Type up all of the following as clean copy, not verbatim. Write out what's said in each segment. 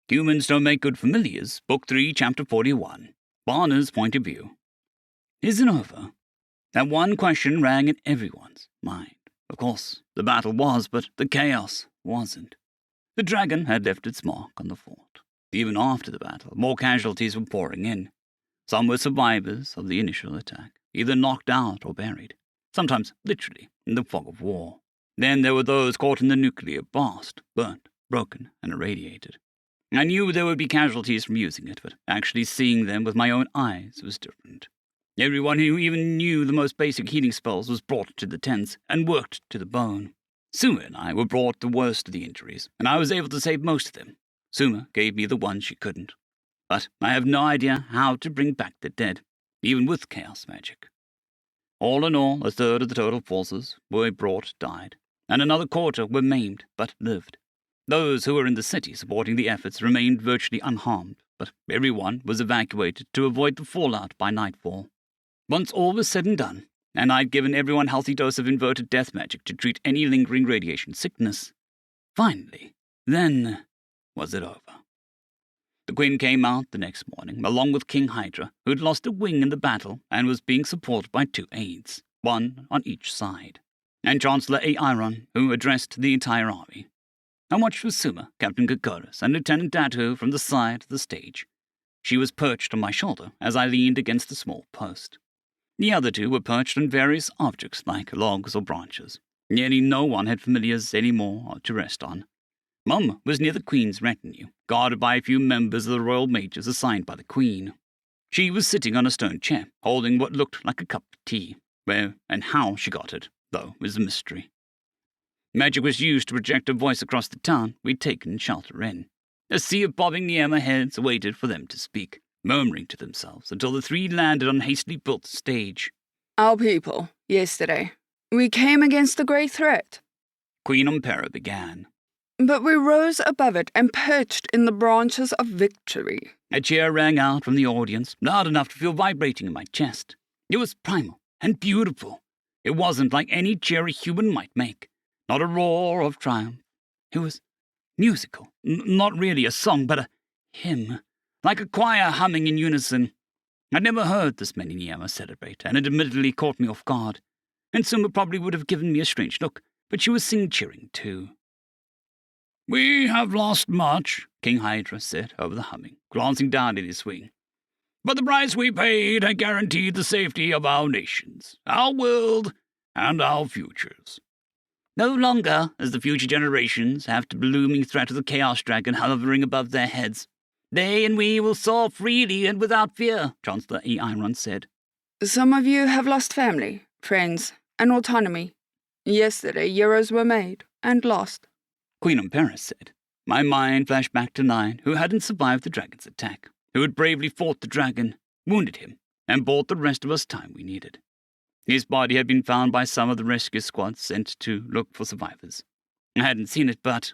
Humans Don't Make Good Familiars, Book 3, Chapter 41. Barner's Point of View. Isn't over? That one question rang in everyone's mind. Of course, the battle was, but the chaos wasn't. The dragon had left its mark on the fort. Even after the battle, more casualties were pouring in. Some were survivors of the initial attack, either knocked out or buried, sometimes literally in the fog of war. Then there were those caught in the nuclear blast, burnt, broken, and irradiated. I knew there would be casualties from using it, but actually seeing them with my own eyes was different. Everyone who even knew the most basic healing spells was brought to the tents and worked to the bone. Suma and I were brought the worst of the injuries, and I was able to save most of them. Suma gave me the ones she couldn't. But I have no idea how to bring back the dead, even with chaos magic. All in all, a third of the total forces were brought died, and another quarter were maimed but lived. Those who were in the city supporting the efforts remained virtually unharmed, but everyone was evacuated to avoid the fallout by nightfall. Once all was said and done, and I'd given everyone a healthy dose of inverted death magic to treat any lingering radiation sickness, finally, then was it over. The Queen came out the next morning, along with King Hydra, who had lost a wing in the battle and was being supported by 2 aides, one on each side, and Chancellor Aaron, who addressed the entire army. I watched with Suma, Captain Kokoris, and Lieutenant Datu from the side of the stage. She was perched on my shoulder as I leaned against the small post. The other 2 were perched on various objects like logs or branches. Nearly no one had familiars any more to rest on. Mum was near the Queen's retinue, guarded by a few members of the royal mages assigned by the Queen. She was sitting on a stone chair, holding what looked like a cup of tea. Where and how she got it, though, is a mystery. Magic was used to project a voice across the town we'd taken shelter in. A sea of bobbing Niema heads waited for them to speak, murmuring to themselves until the 3 landed on a hastily built stage. Our people, yesterday, we came against a great threat. Queen Umpera began. But we rose above it and perched in the branches of victory. A cheer rang out from the audience, loud enough to feel vibrating in my chest. It was primal and beautiful. It wasn't like any cheer a human might make. Not a roar of triumph. It was musical. Not really a song, but a hymn, like a choir humming in unison. I'd never heard this many Niema celebrate, and it admittedly caught me off guard. And Suma probably would have given me a strange look, but she was cheering too. "We have lost much," King Hydra said over the humming, glancing down at his swing. "But the price we paid had guaranteed the safety of our nations, our world, and our futures. No longer, as the future generations have the looming threat of the Chaos Dragon hovering above their heads. They and we will soar freely and without fear," Chancellor Aaron said. Some of you have lost family, friends, and autonomy. Yesterday, heroes were made and lost. Queen Umpera said. My mind flashed back to 9, who hadn't survived the dragon's attack, who had bravely fought the dragon, wounded him, and bought the rest of us time we needed. His body had been found by some of the rescue squads sent to look for survivors. I hadn't seen it, but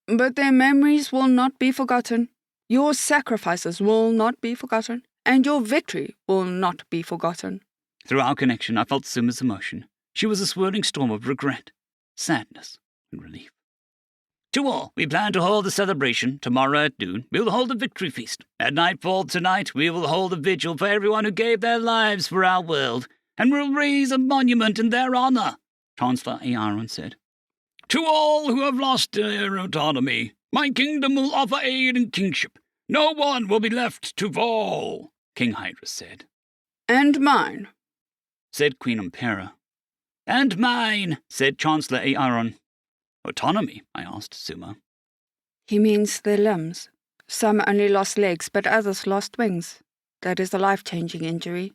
their memories will not be forgotten. Your sacrifices will not be forgotten, and your victory will not be forgotten. Through our connection, I felt Suma's emotion. She was a swirling storm of regret, sadness, and relief. "To all, we plan to hold the celebration tomorrow at noon. We will hold a victory feast. At nightfall tonight, we will hold a vigil for everyone who gave their lives for our world, and we'll raise a monument in their honor," Chancellor Aaron said. "To all who have lost their autonomy, my kingdom will offer aid and kingship. No one will be left to fall," King Hydra said. "And mine," said Queen Umpera. "And mine," said Chancellor Aaron. "Autonomy?" I asked Suma. "He means their limbs. Some only lost legs, but others lost wings. That is a life-changing injury.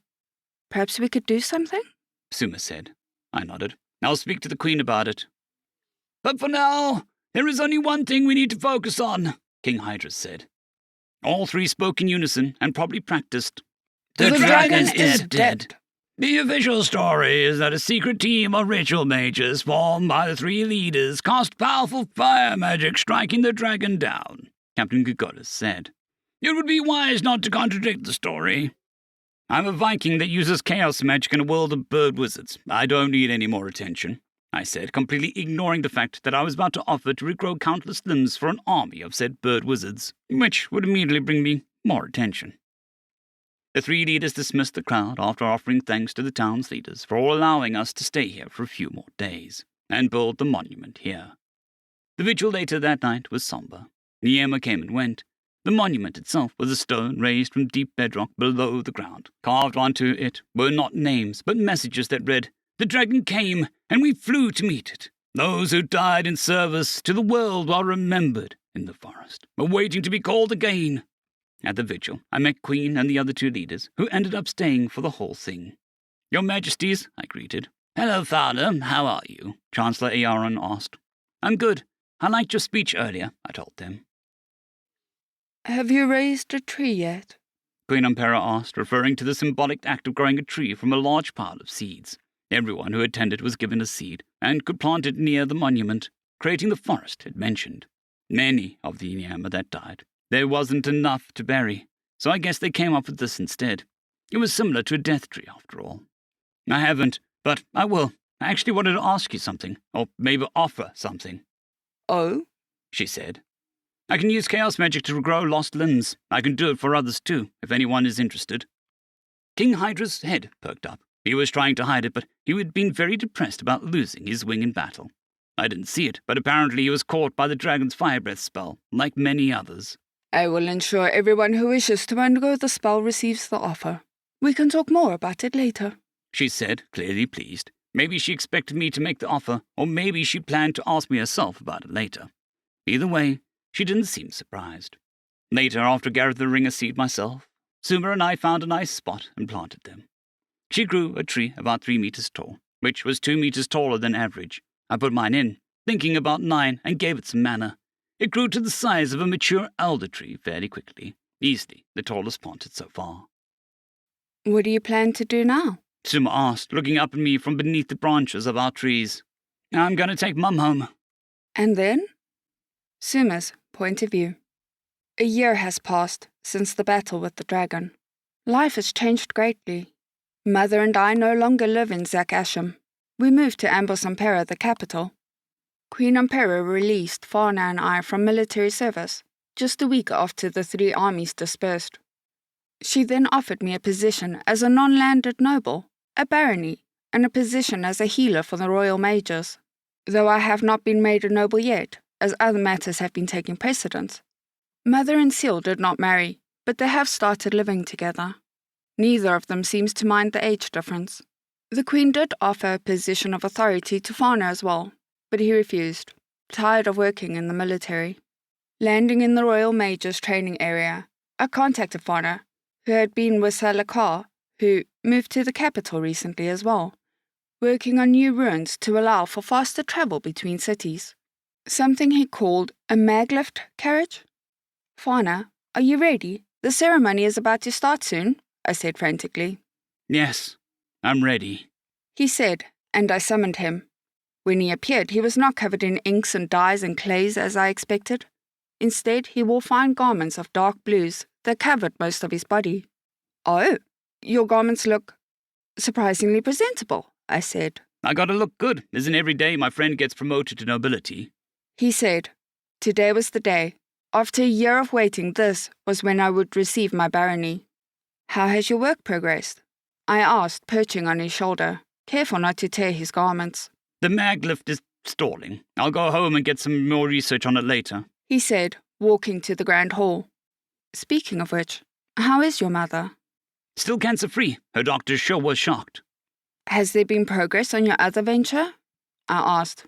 Perhaps we could do something?" Suma said. I nodded. "I'll speak to the Queen about it." "But for now, there is only one thing we need to focus on," King Hydra said. All 3 spoke in unison and probably practiced. The dragon is dead. The official story is that a secret team of ritual mages formed by the 3 leaders cast powerful fire magic striking the dragon down, Captain Kokoris said. "It would be wise not to contradict the story. I'm a Viking that uses chaos magic in a world of bird wizards. I don't need any more attention. I said, completely ignoring the fact that I was about to offer to regrow countless limbs for an army of said bird wizards, which would immediately bring me more attention. The 3 leaders dismissed the crowd after offering thanks to the town's leaders for allowing us to stay here for a few more days, and build the monument here. The vigil later that night was somber. Niema came and went. The monument itself was a stone raised from deep bedrock below the ground. Carved onto it were not names, but messages that read, "The dragon came, and we flew to meet it. Those who died in service to the world are remembered in the forest, awaiting to be called again." At the vigil, I met Queen and the other 2 leaders, who ended up staying for the whole thing. "Your Majesties," I greeted. "Hello, Father. How are you?" Chancellor Aaron asked. "I'm good. I liked your speech earlier," I told them. Have you raised a tree yet? Queen Ampera asked, referring to the symbolic act of growing a tree from a large pile of seeds. Everyone who attended was given a seed, and could plant it near the monument, creating the forest it mentioned. Many of the Nyama that died. There wasn't enough to bury, so I guess they came up with this instead. It was similar to a death tree, after all. I haven't, but I will. I actually wanted to ask you something, or maybe offer something. Oh? She said. I can use chaos magic to regrow lost limbs. I can do it for others too, if anyone is interested. King Hydra's head perked up. He was trying to hide it, but he had been very depressed about losing his wing in battle. I didn't see it, but apparently he was caught by the dragon's fire breath spell, like many others. I will ensure everyone who wishes to undergo the spell receives the offer. We can talk more about it later, she said, clearly pleased. Maybe she expected me to make the offer, or maybe she planned to ask me herself about it later. Either way, she didn't seem surprised. Later, after gathering a seed myself, Suma and I found a nice spot and planted them. She grew a tree about 3 meters tall, which was 2 meters taller than average. I put mine in, thinking about 9, and gave it some mana. It grew to the size of a mature elder tree fairly quickly, easily the tallest planted so far. What do you plan to do now? Suma asked, looking up at me from beneath the branches of our trees. I'm going to take Mum home. And then? Suma's point of view. A year has passed since the battle with the dragon. Life has changed greatly. Mother and I no longer live in Zakasham. We moved to Ágoston, the capital. Queen Ampera released Fauna and I from military service, just a week after the 3 armies dispersed. She then offered me a position as a non-landed noble, a barony, and a position as a healer for the royal mages. Though I have not been made a noble yet, as other matters have been taking precedence. Mother and Seal did not marry, but they have started living together. Neither of them seems to mind the age difference. The Queen did offer a position of authority to Fauna as well, but he refused, tired of working in the military. Landing in the Royal Mages training area, I contacted Fauna, who had been with Salakar, who moved to the capital recently as well, working on new ruins to allow for faster travel between cities. Something he called a maglift carriage. Fauna, are you ready? The ceremony is about to start soon, I said frantically. Yes, I'm ready, he said, and I summoned him. When he appeared, he was not covered in inks and dyes and clays as I expected. Instead, he wore fine garments of dark blues that covered most of his body. Oh, your garments look surprisingly presentable, I said. I gotta look good. Isn't every day my friend gets promoted to nobility? He said. Today was the day. After a year of waiting, this was when I would receive my barony. How has your work progressed? I asked, perching on his shoulder, careful not to tear his garments. The maglift is stalling. I'll go home and get some more research on it later, he said, walking to the grand hall. Speaking of which, how is your mother? Still cancer-free. Her doctor sure was shocked. Has there been progress on your other venture? I asked.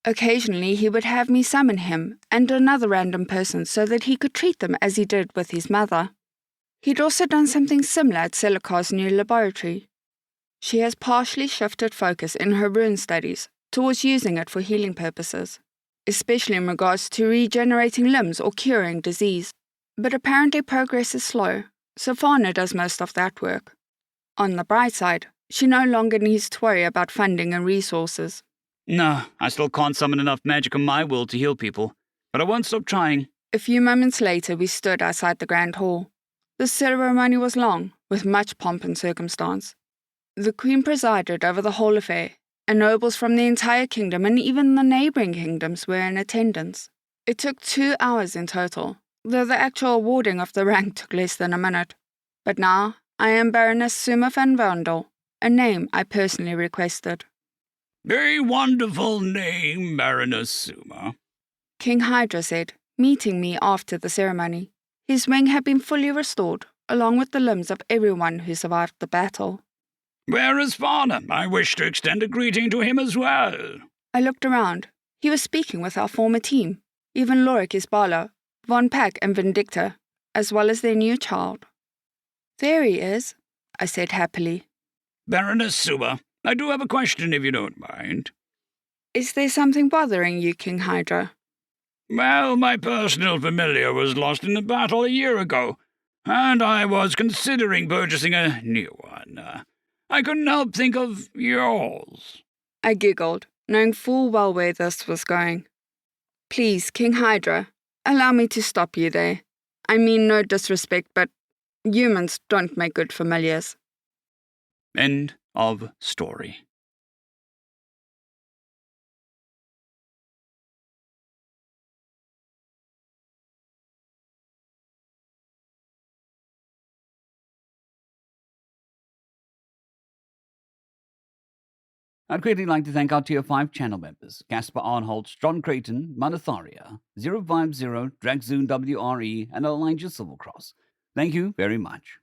Occasionally he would have me summon him and another random person so that he could treat them as he did with his mother. He'd also done something similar at Selikar's new laboratory. She has partially shifted focus in her rune studies towards using it for healing purposes, especially in regards to regenerating limbs or curing disease. But apparently progress is slow, so Fauna does most of that work. On the bright side, she no longer needs to worry about funding and resources. No, I still can't summon enough magic on my will to heal people, but I won't stop trying. A few moments later, we stood outside the grand hall. The ceremony was long, with much pomp and circumstance. The Queen presided over the whole affair, and nobles from the entire kingdom and even the neighbouring kingdoms were in attendance. It took 2 hours in total, though the actual awarding of the rank took less than a minute. But now I am Baroness Suma van Vandel, a name I personally requested. A wonderful name, Baroness Suma, King Hydra said, meeting me after the ceremony. His ring had been fully restored, along with the limbs of everyone who survived the battle. Where is father? I wish to extend a greeting to him as well. I looked around. He was speaking with our former team, even Lorik Isbala, Von Pack and Vindicta, as well as their new child. There he is, I said happily. Baroness Suma, I do have a question if you don't mind. Is there something bothering you, King Hydra? Well, my personal familiar was lost in the battle a year ago, and I was considering purchasing a new one. I couldn't help think of yours. I giggled, knowing full well where this was going. Please, King Hydra, allow me to stop you there. I mean no disrespect, but humans don't make good familiars. End of story. I'd greatly like to thank our Tier 5 channel members, Casper Arnholtz, John Creighton, Manatharia, 050, Dragzoon W.R.E, and Elijah Silvercross. Thank you very much.